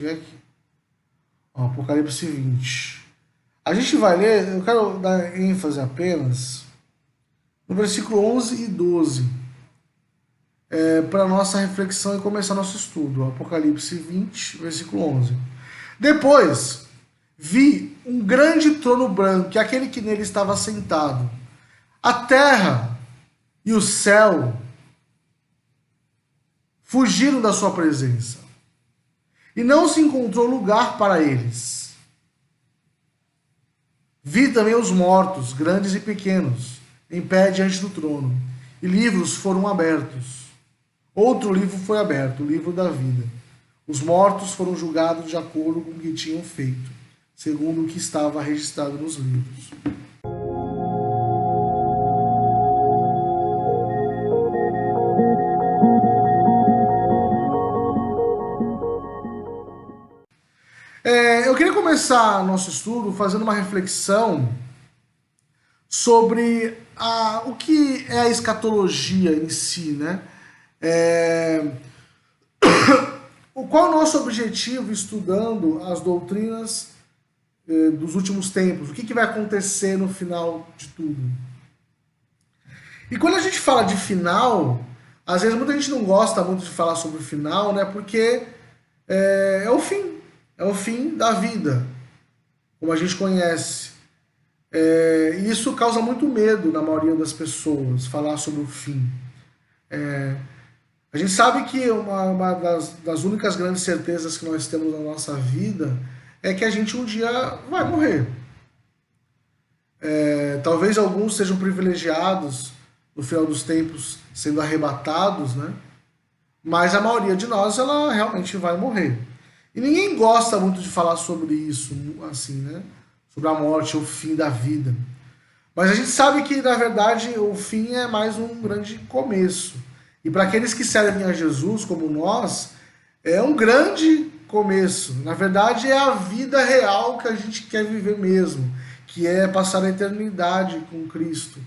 aqui. Ó, Apocalipse 20. A gente vai ler, eu quero dar ênfase apenas no versículo 11 e 12, para nossa reflexão e começar nosso estudo. Apocalipse 20, versículo 11. Depois, vi um grande trono branco, e aquele que nele estava sentado. A terra e o céu fugiram da sua presença, e não se encontrou lugar para eles. Vi também os mortos, grandes e pequenos, em pé diante do trono, e livros foram abertos. Outro livro foi aberto, o livro da vida. Os mortos foram julgados de acordo com o que tinham feito, segundo o que estava registrado nos livros. Eu queria começar nosso estudo fazendo uma reflexão sobre o que é a escatologia em si, né? Qual é o nosso objetivo estudando as doutrinas dos últimos tempos? O que vai acontecer no final de tudo? E quando a gente fala de final, às vezes muita gente não gosta muito de falar sobre o final, né? Porque é o fim da vida, como a gente conhece. E isso causa muito medo na maioria das pessoas, falar sobre o fim. A gente sabe que uma das únicas grandes certezas que nós temos na nossa vida é que a gente um dia vai morrer. Talvez alguns sejam privilegiados no final dos tempos sendo arrebatados, né? Mas a maioria de nós, ela realmente vai morrer. E ninguém gosta muito de falar sobre isso, assim, né? Sobre a morte, o fim da vida. Mas a gente sabe que, na verdade, o fim é mais um grande começo. E para aqueles que servem a Jesus, como nós, é um grande começo. Na verdade, é a vida real que a gente quer viver mesmo, que é passar a eternidade com Cristo.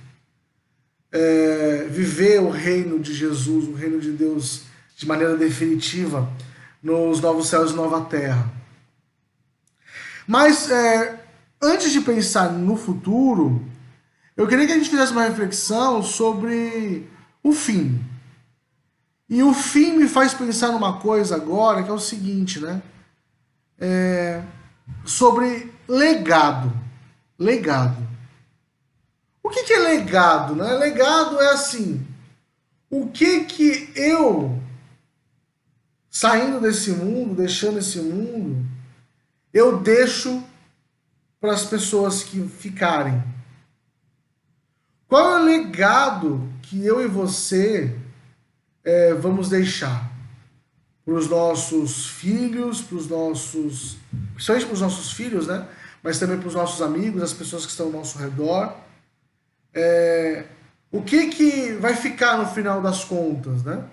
Viver o reino de Jesus, o reino de Deus, de maneira definitiva, nos novos céus e nova terra. Mas, antes de pensar no futuro, eu queria que a gente fizesse uma reflexão sobre o fim. E o fim me faz pensar numa coisa agora, que é o seguinte, né? Sobre legado. Legado. O que é legado, né? Legado é assim, o que eu, saindo desse mundo, deixando esse mundo, eu deixo para as pessoas que ficarem. Qual é o legado que eu e você vamos deixar para os nossos filhos, principalmente para os nossos filhos, né? Mas também para os nossos amigos, as pessoas que estão ao nosso redor. O que vai ficar no final das contas, né?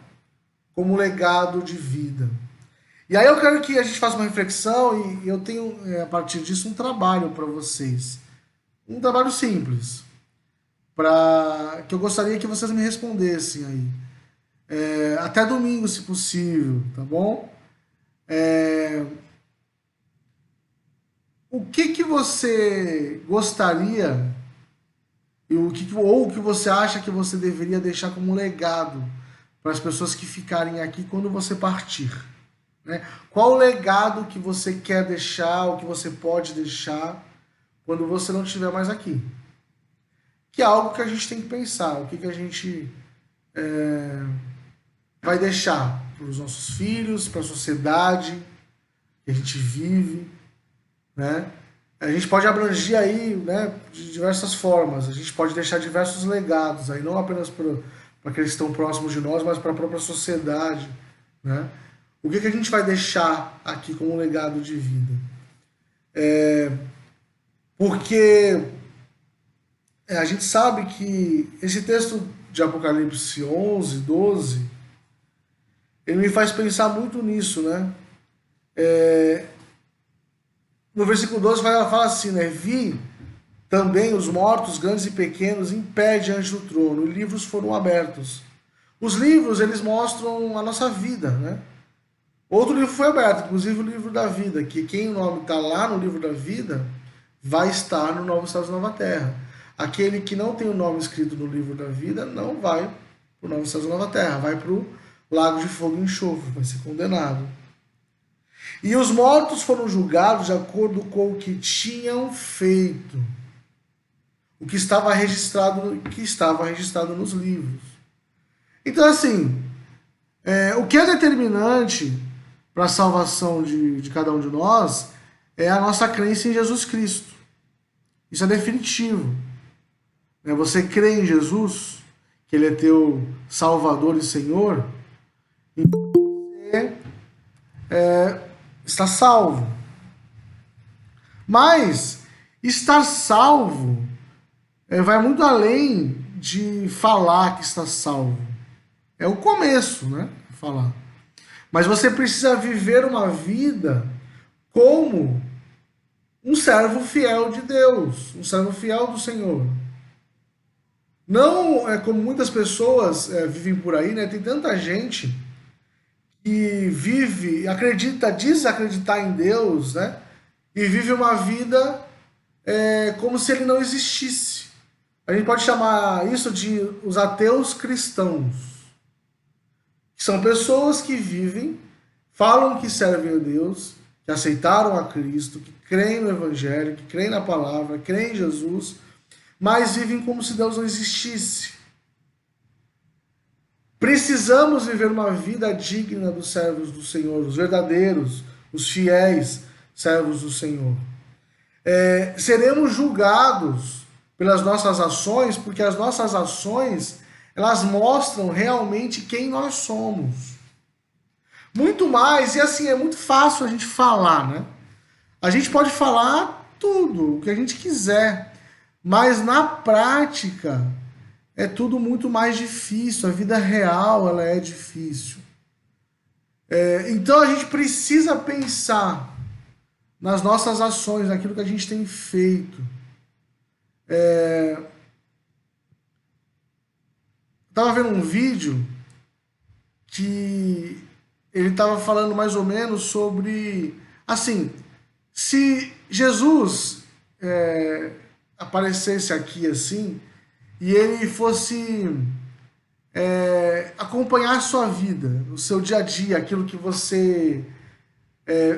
Como legado de vida. E aí eu quero que a gente faça uma reflexão e eu tenho, a partir disso, um trabalho para vocês. Um trabalho simples. Que eu gostaria que vocês me respondessem aí. Até domingo, se possível, tá bom? O que você gostaria ou o que você acha que você deveria deixar como legado para as pessoas que ficarem aqui quando você partir? Né? Qual o legado que você quer deixar, o que você pode deixar quando você não estiver mais aqui? Que é algo que a gente tem que pensar, o que a gente vai deixar para os nossos filhos, para a sociedade que a gente vive, né? A gente pode abranger aí, né, de diversas formas, a gente pode deixar diversos legados, aí, não apenas para aqueles que estão próximos de nós, mas para a própria sociedade, né? O que a gente vai deixar aqui como legado de vida? Porque a gente sabe que esse texto de Apocalipse 11, 12, ele me faz pensar muito nisso, né? No versículo 12 fala assim, né? Vi também os mortos, grandes e pequenos, em pé diante do trono, e livros foram abertos. Os livros, eles mostram a nossa vida, né? Outro livro foi aberto, inclusive o livro da vida, que quem o nome está lá no livro da vida vai estar no Novo Céu e Nova Terra. Aquele que não tem o nome escrito no livro da vida não vai para o Novo Céu e Nova Terra, vai para o lago de fogo e enxofre, vai ser condenado. E os mortos foram julgados de acordo com o que tinham feito, o que estava registrado nos livros. Então, assim, o que é determinante para a salvação de cada um de nós é a nossa crença em Jesus Cristo. Isso é definitivo. Você crê em Jesus, que Ele é teu Salvador e Senhor, então você está salvo. Mas estar salvo vai muito além de falar que está salvo. É o começo, né? Falar. Mas você precisa viver uma vida como um servo fiel de Deus, um servo fiel do Senhor. Não é como muitas pessoas vivem por aí, né? Tem tanta gente que vive, acredita, diz acreditar em Deus, né? E vive uma vida como se ele não existisse. A gente pode chamar isso de os ateus cristãos. São pessoas que vivem, falam que servem a Deus, que aceitaram a Cristo, que creem no Evangelho, que creem na palavra, creem em Jesus, mas vivem como se Deus não existisse. Precisamos viver uma vida digna dos servos do Senhor, os verdadeiros, os fiéis servos do Senhor. Seremos julgados pelas nossas ações, porque as nossas ações elas mostram realmente quem nós somos. Muito mais, e assim, é muito fácil a gente falar, né? A gente pode falar tudo, o que a gente quiser, mas na prática é tudo muito mais difícil, a vida real ela é difícil. Então a gente precisa pensar nas nossas ações, naquilo que a gente tem feito. Estava vendo um vídeo que ele estava falando mais ou menos sobre, assim, se Jesus aparecesse aqui assim e ele fosse acompanhar a sua vida, o seu dia a dia, aquilo que você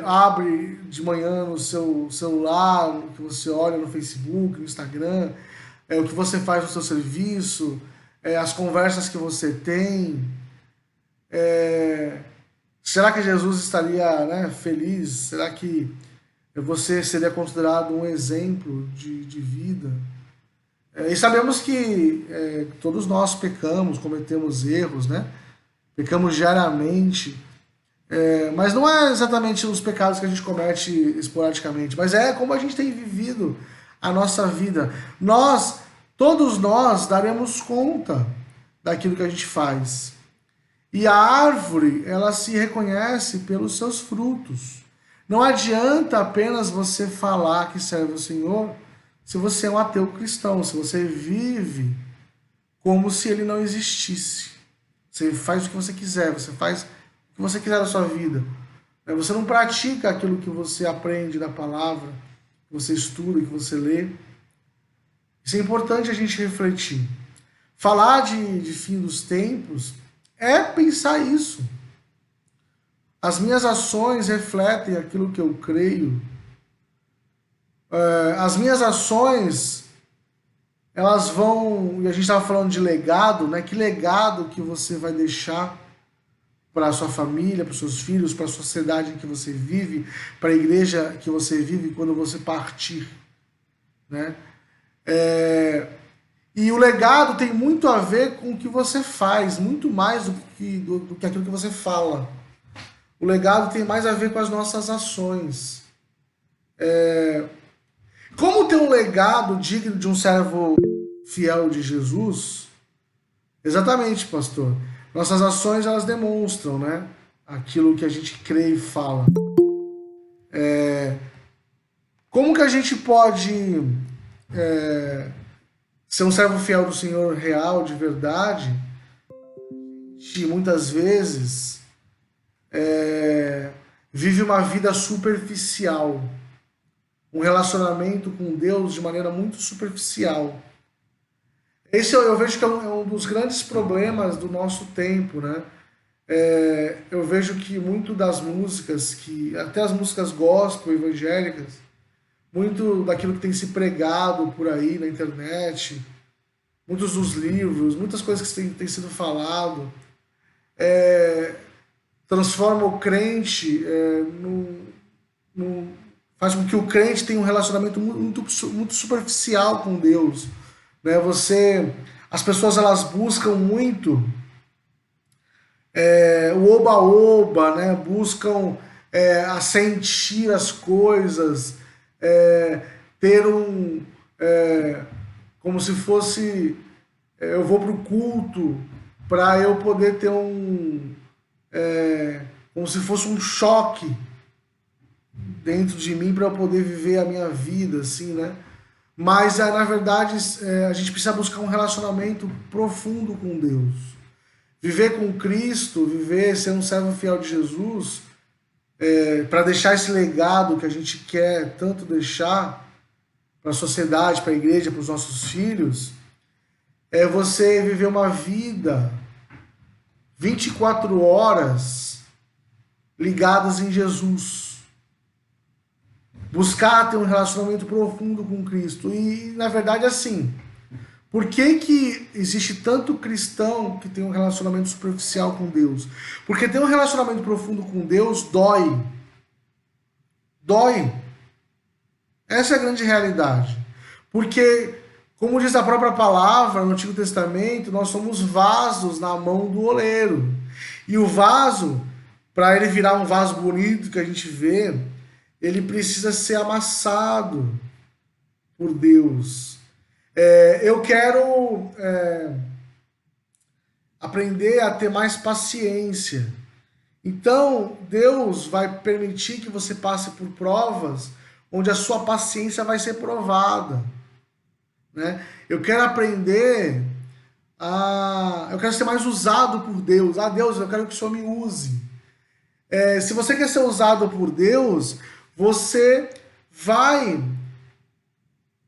abre de manhã no seu celular, o que você olha no Facebook, no Instagram, o que você faz no seu serviço, as conversas que você tem. Será que Jesus estaria, né, feliz? Será que você seria considerado um exemplo de vida? E sabemos que todos nós pecamos, cometemos erros, né? Pecamos diariamente. Mas não é exatamente os pecados que a gente comete esporadicamente, mas é como a gente tem vivido a nossa vida. Todos nós daremos conta daquilo que a gente faz. E a árvore, ela se reconhece pelos seus frutos. Não adianta apenas você falar que serve o Senhor se você é um ateu cristão, se você vive como se ele não existisse. Você faz o que você quiser, você faz o que você quiser da sua vida. Você não pratica aquilo que você aprende da palavra, que você estuda, que você lê. Isso é importante a gente refletir. Falar de fim dos tempos é pensar isso. As minhas ações refletem aquilo que eu creio. As minhas ações, elas vão... E a gente estava falando de legado, né? Que legado que você vai deixar para a sua família, para os seus filhos, para a sociedade em que você vive, para a igreja que você vive quando você partir, né? E o legado tem muito a ver com o que você faz, muito mais do que aquilo que você fala. O legado tem mais a ver com as nossas ações. Como ter um legado digno de um servo fiel de Jesus? Exatamente, pastor. Nossas ações, elas demonstram, né, aquilo que a gente crê e fala. Como que a gente pode ser um servo fiel do Senhor real, de verdade? E muitas vezes vive uma vida superficial, um relacionamento com Deus de maneira muito superficial. Esse eu vejo que é um dos grandes problemas do nosso tempo, né? Eu vejo que muito das músicas, até as músicas gospel, evangélicas, muito daquilo que tem se pregado por aí na internet, muitos dos livros, muitas coisas que têm sido falado, transforma o crente faz com que o crente tenha um relacionamento muito superficial com Deus, né? As pessoas elas buscam muito o oba-oba, né? Buscam assentir as coisas, ter como se fosse eu vou para o culto para eu poder ter como se fosse um choque dentro de mim para eu poder viver a minha vida, assim, né? Mas, na verdade, a gente precisa buscar um relacionamento profundo com Deus. Viver com Cristo, ser um servo fiel de Jesus, para deixar esse legado que a gente quer tanto deixar para a sociedade, para a igreja, para os nossos filhos, é você viver uma vida 24 horas ligadas em Jesus. Buscar ter um relacionamento profundo com Cristo. E, na verdade, assim, por que existe tanto cristão que tem um relacionamento superficial com Deus? Porque ter um relacionamento profundo com Deus dói. Dói. Essa é a grande realidade. Porque, como diz a própria palavra no Antigo Testamento, nós somos vasos na mão do oleiro. E o vaso, para ele virar um vaso bonito que a gente vê, ele precisa ser amassado por Deus. Eu quero aprender a ter mais paciência. Então, Deus vai permitir que você passe por provas onde a sua paciência vai ser provada, né? Eu quero aprender eu quero ser mais usado por Deus. Deus, eu quero que o Senhor me use. Se você quer ser usado por Deus, você vai...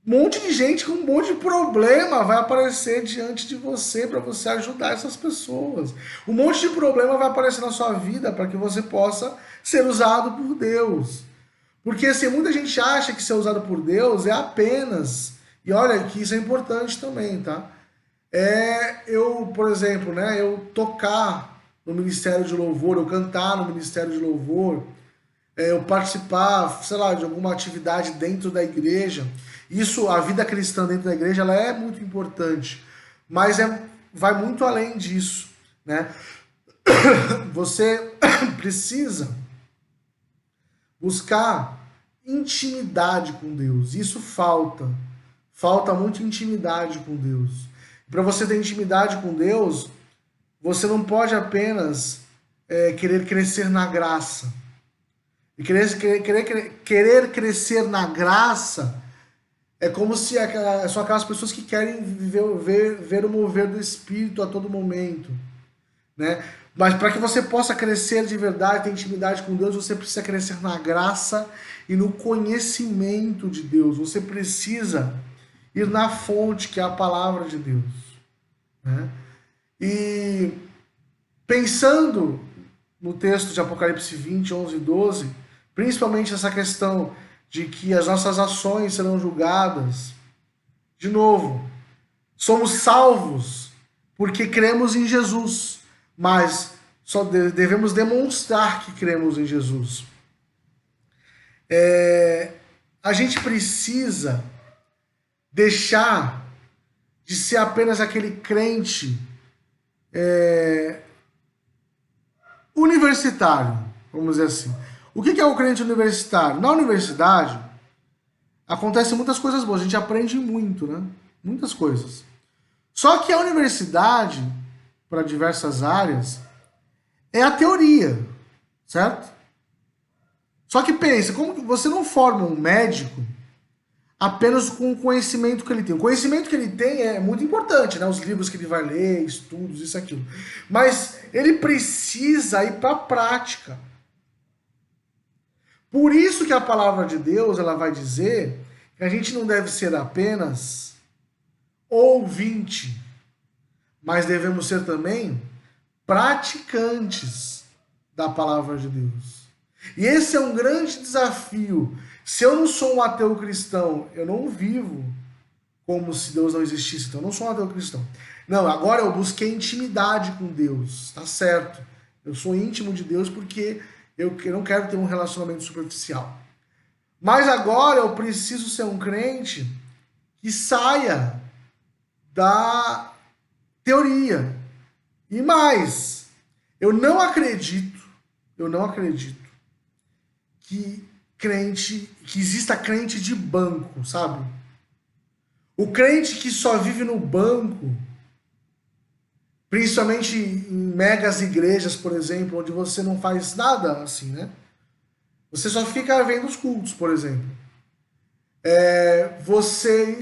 Um monte de gente com um monte de problema vai aparecer diante de você para você ajudar essas pessoas. Um monte de problema vai aparecer na sua vida para que você possa ser usado por Deus. Porque assim, muita gente acha que ser usado por Deus é apenas... E olha que isso é importante também, tá? Eu, por exemplo, né, eu tocar no Ministério de Louvor, eu cantar no Ministério de Louvor, eu participar, sei lá, de alguma atividade dentro da igreja. Isso, a vida cristã dentro da igreja, ela é muito importante, mas vai muito além disso, né? Você precisa buscar intimidade com Deus. Isso falta muita intimidade com Deus. Para você ter intimidade com Deus, você não pode apenas querer crescer na graça. E querer crescer na graça é como se são aquelas pessoas que querem ver o mover do Espírito a todo momento, né? Mas para que você possa crescer de verdade, ter intimidade com Deus, você precisa crescer na graça e no conhecimento de Deus. Você precisa ir na fonte, que é a palavra de Deus, né? E pensando no texto de Apocalipse 20, 11 e 12, principalmente essa questão de que as nossas ações serão julgadas, de novo, somos salvos porque cremos em Jesus, mas só devemos demonstrar que cremos em Jesus. A gente precisa deixar de ser apenas aquele crente universitário, vamos dizer assim. O que é o crente universitário? Na universidade, acontecem muitas coisas boas, a gente aprende muito, né? Muitas coisas. Só que a universidade, para diversas áreas, é a teoria, certo? Só que pensa, como que você não forma um médico apenas com o conhecimento que ele tem. O conhecimento que ele tem é muito importante, né? Os livros que ele vai ler, estudos, isso, aquilo. Mas ele precisa ir para a prática. Por isso que a palavra de Deus, ela vai dizer que a gente não deve ser apenas ouvinte, mas devemos ser também praticantes da palavra de Deus. E esse é um grande desafio. Se eu não sou um ateu cristão, eu não vivo como se Deus não existisse. Então eu não sou um ateu cristão. Não, agora eu busquei intimidade com Deus, tá certo. Eu sou íntimo de Deus porque eu não quero ter um relacionamento superficial. Mas agora eu preciso ser um crente que saia da teoria. E mais, eu não acredito que exista crente de banco, sabe? O crente que só vive no banco, principalmente em megas igrejas, por exemplo, onde você não faz nada assim, né? Você só fica vendo os cultos, por exemplo.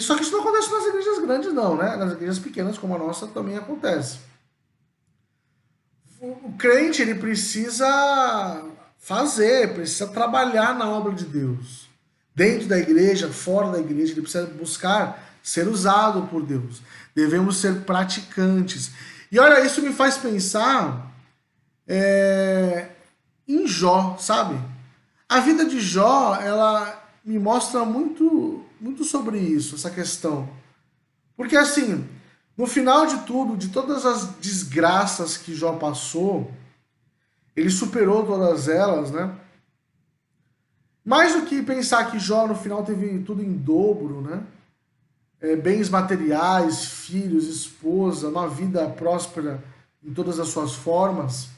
Só que isso não acontece nas igrejas grandes, não, né? Nas igrejas pequenas, como a nossa, também acontece. O crente, ele precisa precisa trabalhar na obra de Deus. Dentro da igreja, fora da igreja, ele precisa buscar ser usado por Deus. Devemos ser praticantes. E olha, isso me faz pensar em Jó, sabe? A vida de Jó, ela me mostra muito, muito sobre isso, essa questão. Porque assim, no final de tudo, de todas as desgraças que Jó passou, ele superou todas elas, né? Mais do que pensar que Jó no final teve tudo em dobro, né? Bens materiais, filhos, esposa, uma vida próspera em todas as suas formas.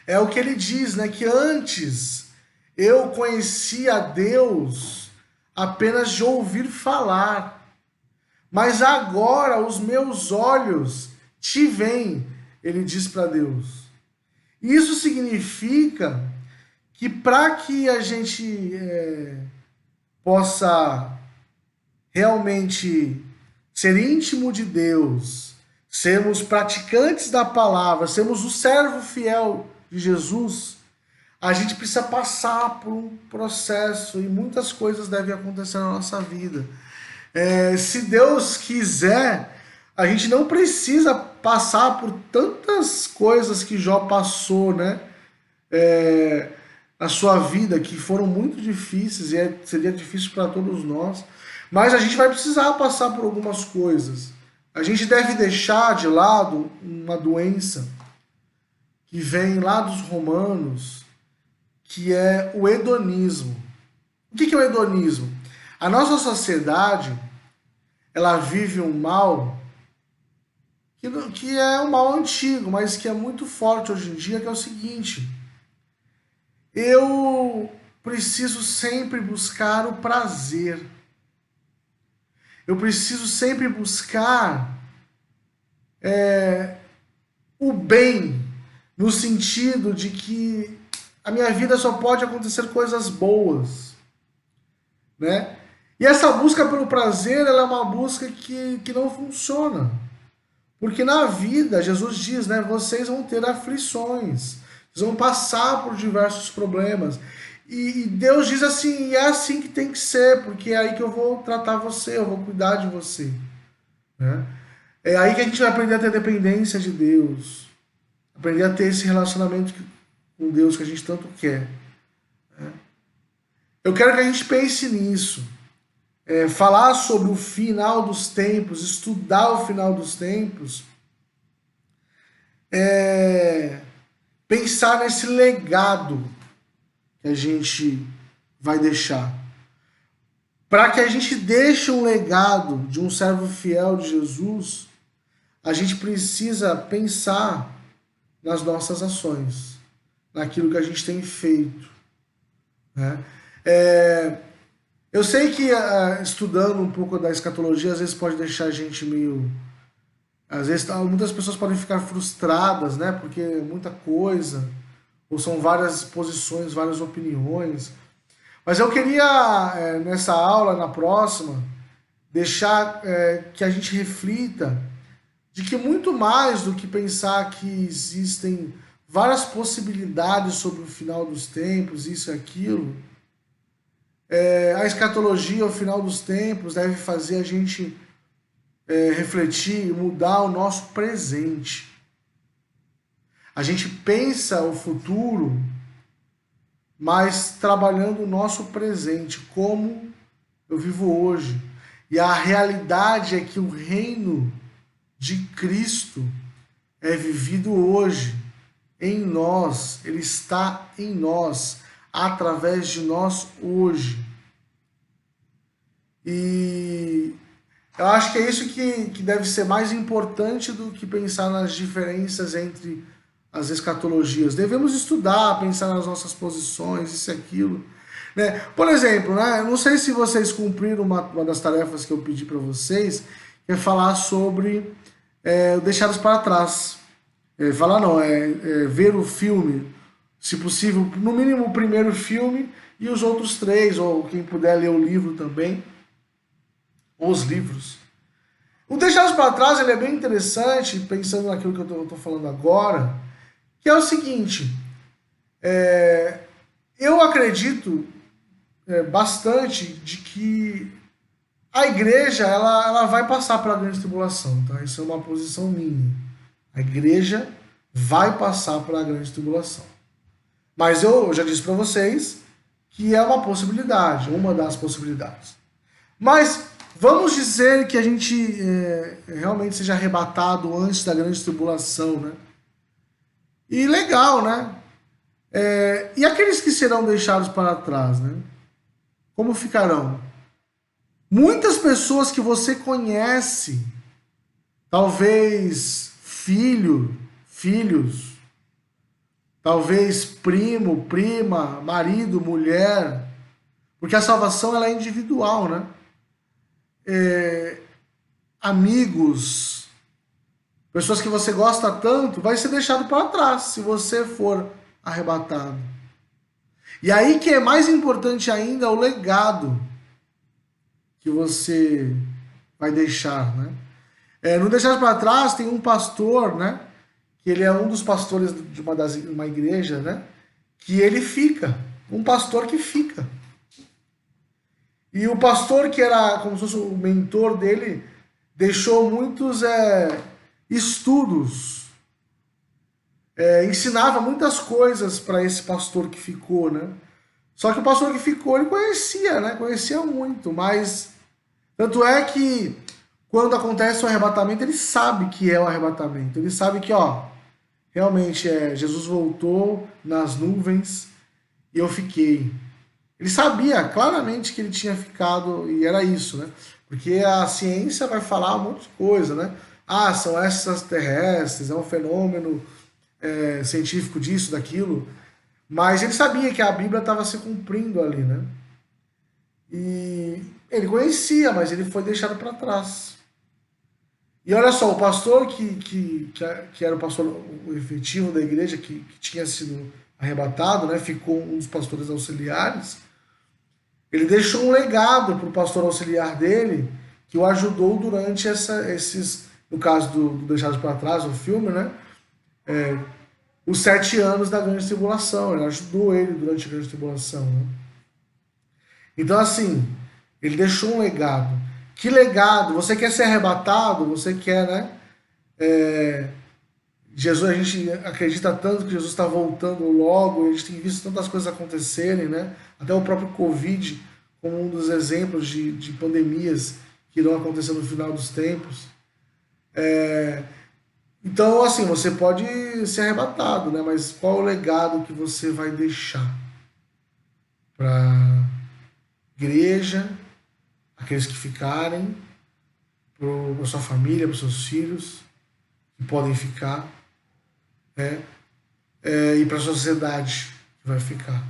É o que ele diz, né? Que antes eu conhecia a Deus apenas de ouvir falar. Mas agora os meus olhos te veem, ele diz para Deus. Isso significa que para que a gente possa realmente ser íntimo de Deus, sermos praticantes da palavra, sermos o servo fiel de Jesus, a gente precisa passar por um processo e muitas coisas devem acontecer na nossa vida. Se Deus quiser, a gente não precisa passar por tantas coisas que Jó passou, né? Na sua vida, que foram muito difíceis e seria difícil para todos nós. Mas a gente vai precisar passar por algumas coisas. A gente deve deixar de lado uma doença que vem lá dos romanos, que é o hedonismo. O que é o hedonismo? A nossa sociedade, ela vive um mal que é um mal antigo, mas que é muito forte hoje em dia, que é o seguinte: eu preciso sempre buscar o prazer. Eu preciso sempre buscar o bem, no sentido de que a minha vida só pode acontecer coisas boas, né? E essa busca pelo prazer, ela é uma busca que não funciona. Porque na vida, Jesus diz, né, vocês vão ter aflições, vocês vão passar por diversos problemas. E Deus diz assim, é assim que tem que ser, porque é aí que eu vou tratar você, eu vou cuidar de você. Né? É aí que a gente vai aprender a ter dependência de Deus, aprender a ter esse relacionamento com Deus que a gente tanto quer. Né? Eu quero que a gente pense nisso. Falar sobre o final dos tempos, estudar o final dos tempos, pensar nesse legado que a gente vai deixar. Para que a gente deixe um legado de um servo fiel de Jesus, a gente precisa pensar nas nossas ações, naquilo que a gente tem feito. Né? Eu sei que estudando um pouco da escatologia, às vezes pode deixar a gente meio... Às vezes muitas pessoas podem ficar frustradas, né? Porque é muita coisa, ou são várias posições, várias opiniões. Mas eu queria, nessa aula, na próxima, deixar que a gente reflita de que muito mais do que pensar que existem várias possibilidades sobre o final dos tempos, isso e aquilo, a escatologia, o final dos tempos, deve fazer a gente refletir e mudar o nosso presente. A gente pensa o futuro, mas trabalhando o nosso presente, como eu vivo hoje. E a realidade é que o reino de Cristo é vivido hoje, em nós, ele está em nós, através de nós hoje. E eu acho que é isso que deve ser mais importante do que pensar nas diferenças entre as escatologias. Devemos estudar, pensar nas nossas posições, isso e aquilo. Né? Por exemplo, né, não sei se vocês cumpriram uma das tarefas que eu pedi para vocês, que é falar sobre Deixados para Trás. Falar não, ver o filme, se possível, no mínimo o primeiro filme e os outros 3, ou quem puder ler o livro também, os livros. O Deixados para Trás ele é bem interessante, pensando naquilo que eu estou falando agora, que é o seguinte, eu acredito bastante de que a igreja ela vai passar pela grande tribulação, tá? Isso é uma posição minha. A igreja vai passar pela grande tribulação. Mas eu já disse para vocês que é uma possibilidade, uma das possibilidades. Mas vamos dizer que a gente realmente seja arrebatado antes da grande tribulação, né? E legal, né? E aqueles que serão deixados para trás, né? Como ficarão? Muitas pessoas que você conhece, talvez filhos, talvez primo, prima, marido, mulher, porque a salvação ela é individual, né? Amigos, pessoas que você gosta tanto, vai ser deixado para trás se você for arrebatado. E aí que é mais importante ainda o legado que você vai deixar, né? No Deixar para Trás tem um pastor, né? Que ele é um dos pastores de uma igreja, né? Que ele fica, um pastor que fica. E o pastor que era como se fosse o mentor dele, deixou muitos estudos, ensinava muitas coisas para esse pastor que ficou, né? Só que o pastor que ficou, ele conhecia, né? Conhecia muito, mas tanto é que quando acontece o arrebatamento, ele sabe que é o arrebatamento. Ele sabe que, realmente Jesus voltou nas nuvens e eu fiquei. Ele sabia claramente que ele tinha ficado e era isso, né? Porque a ciência vai falar um monte de coisa, né? São extraterrestres, é um fenômeno científico disso, daquilo. Mas ele sabia que a Bíblia estava se cumprindo ali, né? E ele conhecia, mas ele foi deixado para trás. E olha só, o pastor que era o pastor efetivo da igreja, que tinha sido arrebatado, né? Ficou um dos pastores auxiliares. Ele deixou um legado para o pastor auxiliar dele, que o ajudou durante esses, no caso do Deixados para Trás, o filme, né? Os 7 anos da grande tribulação. Ele ajudou ele durante a grande tribulação, né? Então, assim, ele deixou um legado. Que legado? Você quer ser arrebatado? Você quer, né? Jesus, a gente acredita tanto que Jesus está voltando logo, a gente tem visto tantas coisas acontecerem, né? Até o próprio Covid, como um dos exemplos de pandemias que irão acontecer no final dos tempos. Então, assim, você pode ser arrebatado, né? Mas qual o legado que você vai deixar para igreja, aqueles que ficarem, para sua família, para seus filhos, que podem ficar, e para a sociedade que vai ficar.